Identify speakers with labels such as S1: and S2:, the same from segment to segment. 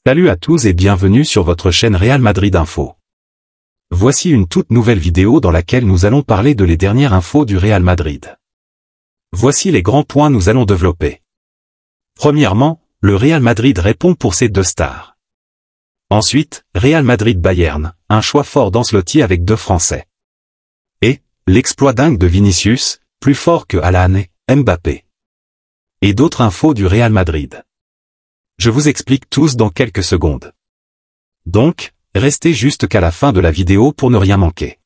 S1: Salut à tous et bienvenue sur votre chaîne Real Madrid Info. Voici une toute nouvelle vidéo dans laquelle nous allons parler de les dernières infos du Real Madrid. Voici les grands points nous allons développer. Premièrement, le Real Madrid répond pour ses deux stars. Ensuite, Real Madrid-Bayern, un choix fort d'Ancelotti avec deux Français. Et, l'exploit dingue de Vinicius, plus fort que Haaland et Mbappé. Et d'autres infos du Real Madrid. Je vous explique tous dans quelques secondes. Donc, restez juste qu'à la fin de la vidéo pour ne rien manquer.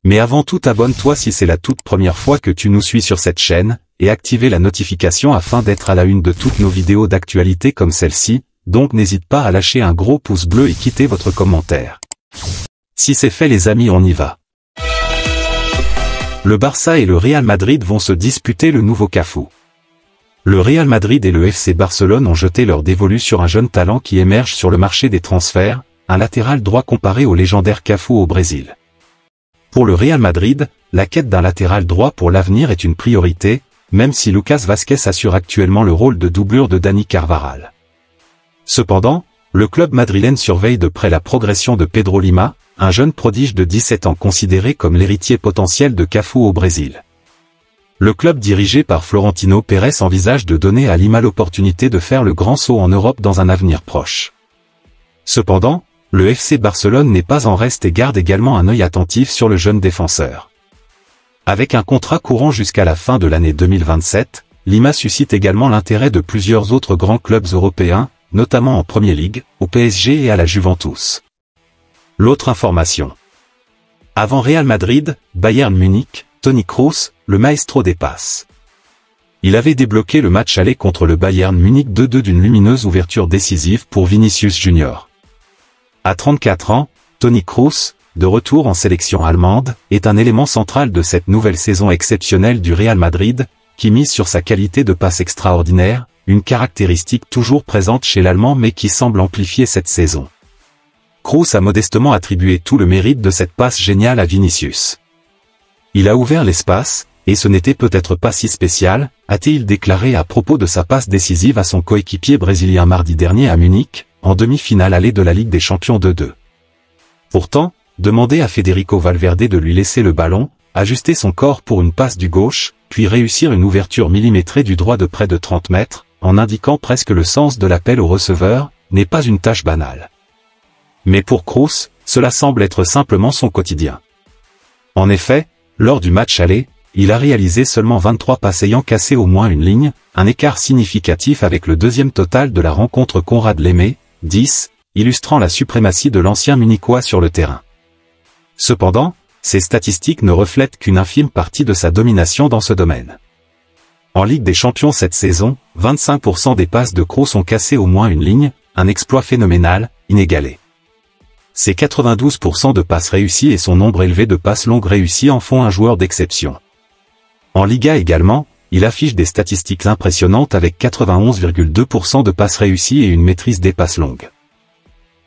S1: Mais avant tout, abonne-toi si c'est la toute première fois que tu nous suis sur cette chaîne, et activez la notification afin d'être à la une de toutes nos vidéos d'actualité comme celle-ci, donc n'hésite pas à lâcher un gros pouce bleu et quitter votre commentaire. Si c'est fait les amis, on y va. Le Barça et le Real Madrid vont se disputer le nouveau Cafu. Le Real Madrid et le FC Barcelone ont jeté leur dévolu sur un jeune talent qui émerge sur le marché des transferts, un latéral droit comparé au légendaire Cafu au Brésil. Pour le Real Madrid, la quête d'un latéral droit pour l'avenir est une priorité, même si Lucas Vázquez assure actuellement le rôle de doublure de Dani Carvajal. Cependant, le club madrilène surveille de près la progression de Pedro Lima, un jeune prodige de 17 ans considéré comme l'héritier potentiel de Cafu au Brésil. Le club dirigé par Florentino Pérez envisage de donner à Lima l'opportunité de faire le grand saut en Europe dans un avenir proche. Cependant, le FC Barcelone n'est pas en reste et garde également un œil attentif sur le jeune défenseur. Avec un contrat courant jusqu'à la fin de l'année 2027, Lima suscite également l'intérêt de plusieurs autres grands clubs européens, notamment en Premier League, au PSG et à la Juventus. L'autre information. Avant Real Madrid, Bayern Munich, Toni Kroos, le maestro des passes. Il avait débloqué le match aller contre le Bayern Munich 2-2 d'une lumineuse ouverture décisive pour Vinicius Junior. À 34 ans, Toni Kroos, de retour en sélection allemande, est un élément central de cette nouvelle saison exceptionnelle du Real Madrid, qui mise sur sa qualité de passe extraordinaire, une caractéristique toujours présente chez l'Allemand mais qui semble amplifier cette saison. Kroos a modestement attribué tout le mérite de cette passe géniale à Vinicius. Il a ouvert l'espace, et ce n'était peut-être pas si spécial, a-t-il déclaré à propos de sa passe décisive à son coéquipier brésilien mardi dernier à Munich, en demi-finale allée de la Ligue des Champions 2-2. Pourtant, demander à Federico Valverde de lui laisser le ballon, ajuster son corps pour une passe du gauche, puis réussir une ouverture millimétrée du droit de près de 30 mètres, en indiquant presque le sens de l'appel au receveur, n'est pas une tâche banale. Mais pour Kroos, cela semble être simplement son quotidien. En effet, lors du match aller, il a réalisé seulement 23 passes ayant cassé au moins une ligne, un écart significatif avec le deuxième total de la rencontre Konrad Laimet, 10, illustrant la suprématie de l'ancien munichois sur le terrain. Cependant, ces statistiques ne reflètent qu'une infime partie de sa domination dans ce domaine. En Ligue des Champions cette saison, 25% des passes de Kroos ont cassé au moins une ligne, un exploit phénoménal, inégalé. Ses 92% de passes réussies et son nombre élevé de passes longues réussies en font un joueur d'exception. En Liga également, il affiche des statistiques impressionnantes avec 91,2% de passes réussies et une maîtrise des passes longues.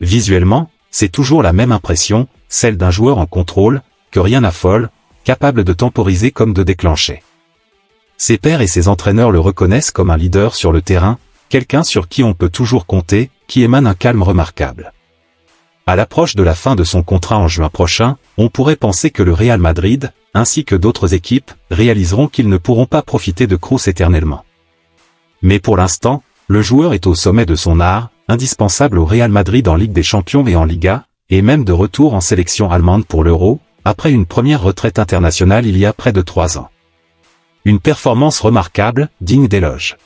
S1: Visuellement, c'est toujours la même impression, celle d'un joueur en contrôle, que rien n'affole, capable de temporiser comme de déclencher. Ses pairs et ses entraîneurs le reconnaissent comme un leader sur le terrain, quelqu'un sur qui on peut toujours compter, qui émane un calme remarquable. À l'approche de la fin de son contrat en juin prochain, on pourrait penser que le Real Madrid, ainsi que d'autres équipes, réaliseront qu'ils ne pourront pas profiter de Kroos éternellement. Mais pour l'instant, le joueur est au sommet de son art, indispensable au Real Madrid en Ligue des Champions et en Liga, et même de retour en sélection allemande pour l'Euro, après une première retraite internationale il y a près de 3 ans. Une performance remarquable, digne d'éloge.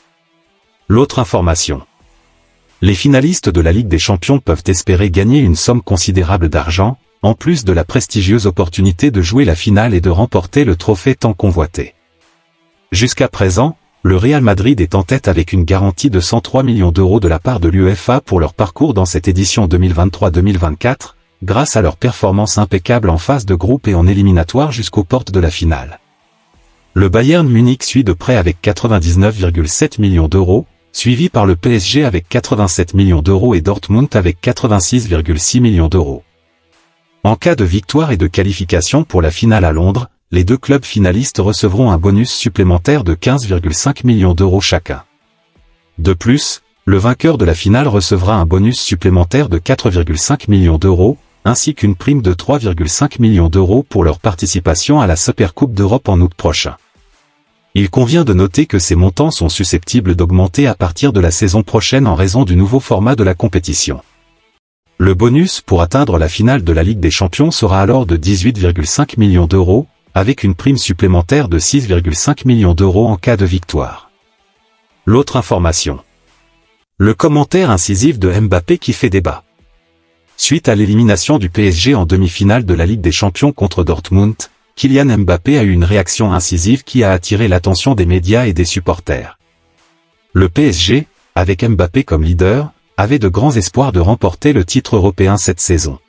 S1: L'autre information. Les finalistes de la Ligue des Champions peuvent espérer gagner une somme considérable d'argent, en plus de la prestigieuse opportunité de jouer la finale et de remporter le trophée tant convoité. Jusqu'à présent, le Real Madrid est en tête avec une garantie de 103 millions d'euros de la part de l'UEFA pour leur parcours dans cette édition 2023-2024, grâce à leur performance impeccable en phase de groupe et en éliminatoire jusqu'aux portes de la finale. Le Bayern Munich suit de près avec 99,7 millions d'euros, suivi par le PSG avec 87 millions d'euros et Dortmund avec 86,6 millions d'euros. En cas de victoire et de qualification pour la finale à Londres, les deux clubs finalistes recevront un bonus supplémentaire de 15,5 millions d'euros chacun. De plus, le vainqueur de la finale recevra un bonus supplémentaire de 4,5 millions d'euros, ainsi qu'une prime de 3,5 millions d'euros pour leur participation à la Supercoupe d'Europe en août prochain. Il convient de noter que ces montants sont susceptibles d'augmenter à partir de la saison prochaine en raison du nouveau format de la compétition. Le bonus pour atteindre la finale de la Ligue des Champions sera alors de 18,5 millions d'euros, avec une prime supplémentaire de 6,5 millions d'euros en cas de victoire. L'autre information. Le commentaire incisif de Mbappé qui fait débat. Suite à l'élimination du PSG en demi-finale de la Ligue des Champions contre Dortmund, Kylian Mbappé a eu une réaction incisive qui a attiré l'attention des médias et des supporters. Le PSG, avec Mbappé comme leader, avait de grands espoirs de remporter le titre européen cette saison.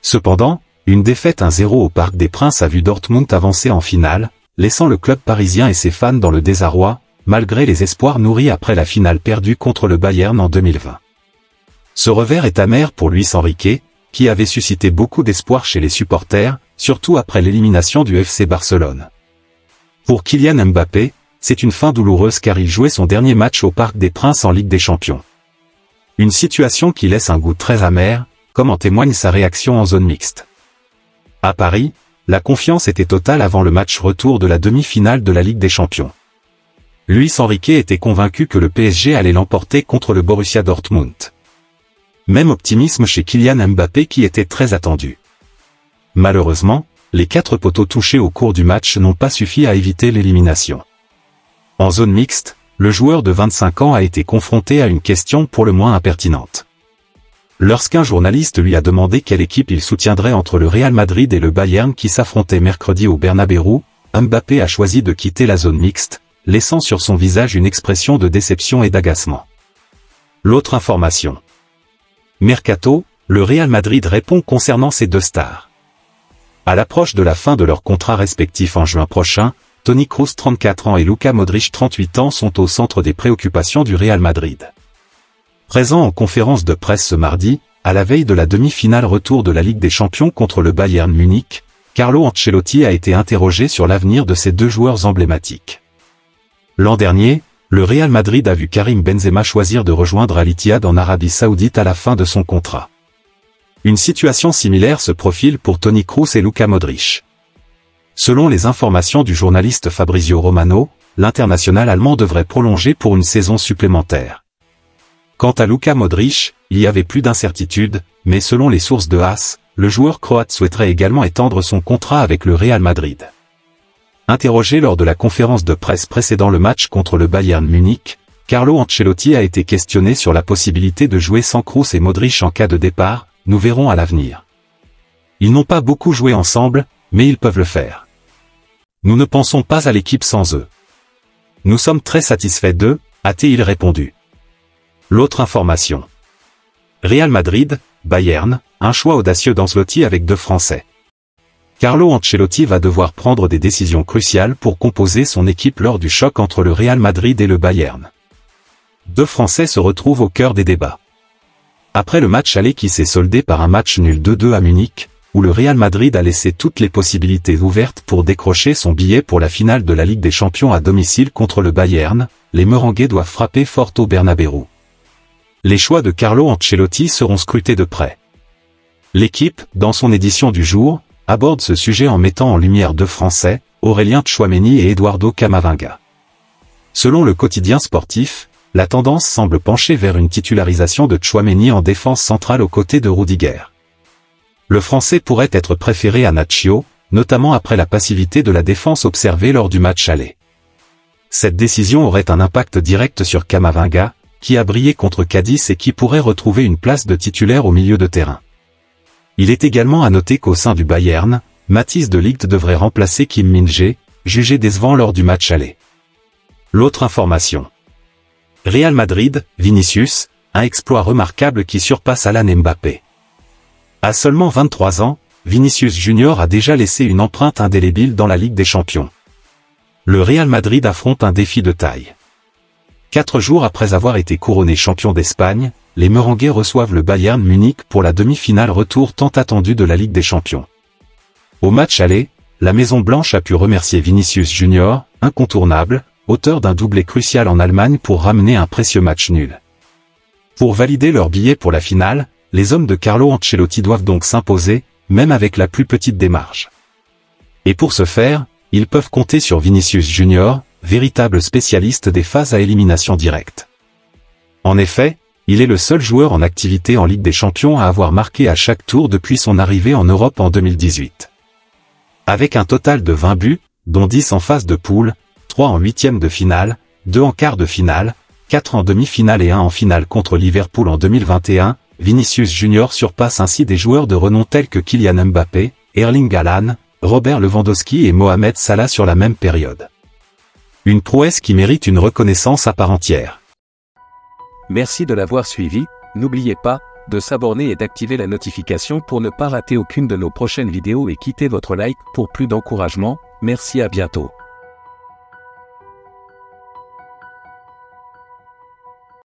S1: Cependant, une défaite 1-0 au Parc des Princes a vu Dortmund avancer en finale, laissant le club parisien et ses fans dans le désarroi, malgré les espoirs nourris après la finale perdue contre le Bayern en 2020. Ce revers est amer pour Luis Enrique, qui avait suscité beaucoup d'espoir chez les supporters, surtout après l'élimination du FC Barcelone. Pour Kylian Mbappé, c'est une fin douloureuse car il jouait son dernier match au Parc des Princes en Ligue des Champions. Une situation qui laisse un goût très amer, comme en témoigne sa réaction en zone mixte. À Paris, la confiance était totale avant le match retour de la demi-finale de la Ligue des Champions. Luis Enrique était convaincu que le PSG allait l'emporter contre le Borussia Dortmund. Même optimisme chez Kylian Mbappé qui était très attendu. Malheureusement, les 4 poteaux touchés au cours du match n'ont pas suffi à éviter l'élimination. En zone mixte, le joueur de 25 ans a été confronté à une question pour le moins impertinente. Lorsqu'un journaliste lui a demandé quelle équipe il soutiendrait entre le Real Madrid et le Bayern qui s'affrontaient mercredi au Bernabéu, Mbappé a choisi de quitter la zone mixte, laissant sur son visage une expression de déception et d'agacement. L'autre information. Mercato, le Real Madrid répond concernant ses 2 stars. À l'approche de la fin de leurs contrats respectifs en juin prochain, Toni Kroos 34 ans et Luka Modric 38 ans sont au centre des préoccupations du Real Madrid. Présent en conférence de presse ce mardi, à la veille de la demi-finale retour de la Ligue des Champions contre le Bayern Munich, Carlo Ancelotti a été interrogé sur l'avenir de ces 2 joueurs emblématiques. L'an dernier, le Real Madrid a vu Karim Benzema choisir de rejoindre Al Ittihad en Arabie Saoudite à la fin de son contrat. Une situation similaire se profile pour Toni Kroos et Luka Modric. Selon les informations du journaliste Fabrizio Romano, l'international allemand devrait prolonger pour une saison supplémentaire. Quant à Luka Modric, il y avait plus d'incertitude, mais selon les sources de AS, le joueur croate souhaiterait également étendre son contrat avec le Real Madrid. Interrogé lors de la conférence de presse précédant le match contre le Bayern Munich, Carlo Ancelotti a été questionné sur la possibilité de jouer sans Kroos et Modric en cas de départ. Nous verrons à l'avenir. Ils n'ont pas beaucoup joué ensemble, mais ils peuvent le faire. Nous ne pensons pas à l'équipe sans eux. Nous sommes très satisfaits d'eux, a-t-il répondu. L'autre information. Real Madrid, Bayern, un choix audacieux d'Ancelotti avec 2 Français. Carlo Ancelotti va devoir prendre des décisions cruciales pour composer son équipe lors du choc entre le Real Madrid et le Bayern. 2 Français se retrouvent au cœur des débats. Après le match aller qui s'est soldé par un match nul 2-2 à Munich, où le Real Madrid a laissé toutes les possibilités ouvertes pour décrocher son billet pour la finale de la Ligue des Champions à domicile contre le Bayern, les Merengues doivent frapper fort au Bernabéu. Les choix de Carlo Ancelotti seront scrutés de près. L'équipe, dans son édition du jour, aborde ce sujet en mettant en lumière 2 Français, Aurélien Tchouaméni et Eduardo Camavinga. Selon le quotidien sportif, la tendance semble pencher vers une titularisation de Tchouaméni en défense centrale aux côtés de Rudiger. Le Français pourrait être préféré à Nacho, notamment après la passivité de la défense observée lors du match aller. Cette décision aurait un impact direct sur Camavinga, qui a brillé contre Cadiz et qui pourrait retrouver une place de titulaire au milieu de terrain. Il est également à noter qu'au sein du Bayern, Matthijs de Ligt devrait remplacer Kim Min-jae, jugé décevant lors du match aller. L'autre information. Real Madrid, Vinicius, un exploit remarquable qui surpasse Alan Mbappé. À seulement 23 ans, Vinicius Junior a déjà laissé une empreinte indélébile dans la Ligue des Champions. Le Real Madrid affronte un défi de taille. 4 jours après avoir été couronné champion d'Espagne, les Merengues reçoivent le Bayern Munich pour la demi-finale retour tant attendue de la Ligue des Champions. Au match aller, la Maison Blanche a pu remercier Vinicius Junior, incontournable, auteur d'un doublé crucial en Allemagne pour ramener un précieux match nul. Pour valider leur billet pour la finale, les hommes de Carlo Ancelotti doivent donc s'imposer, même avec la plus petite des marges. Et pour ce faire, ils peuvent compter sur Vinicius Junior, véritable spécialiste des phases à élimination directe. En effet, il est le seul joueur en activité en Ligue des Champions à avoir marqué à chaque tour depuis son arrivée en Europe en 2018. Avec un total de 20 buts, dont 10 en phase de poule, 3 en huitième de finale, 2 en quart de finale, 4 en demi-finale et 1 en finale contre Liverpool en 2021, Vinicius Junior surpasse ainsi des joueurs de renom tels que Kylian Mbappé, Erling Haaland, Robert Lewandowski et Mohamed Salah sur la même période. Une prouesse qui mérite une reconnaissance à part entière.
S2: Merci de l'avoir suivi, n'oubliez pas de s'abonner et d'activer la notification pour ne pas rater aucune de nos prochaines vidéos et quittez votre like pour plus d'encouragement. Merci, à bientôt.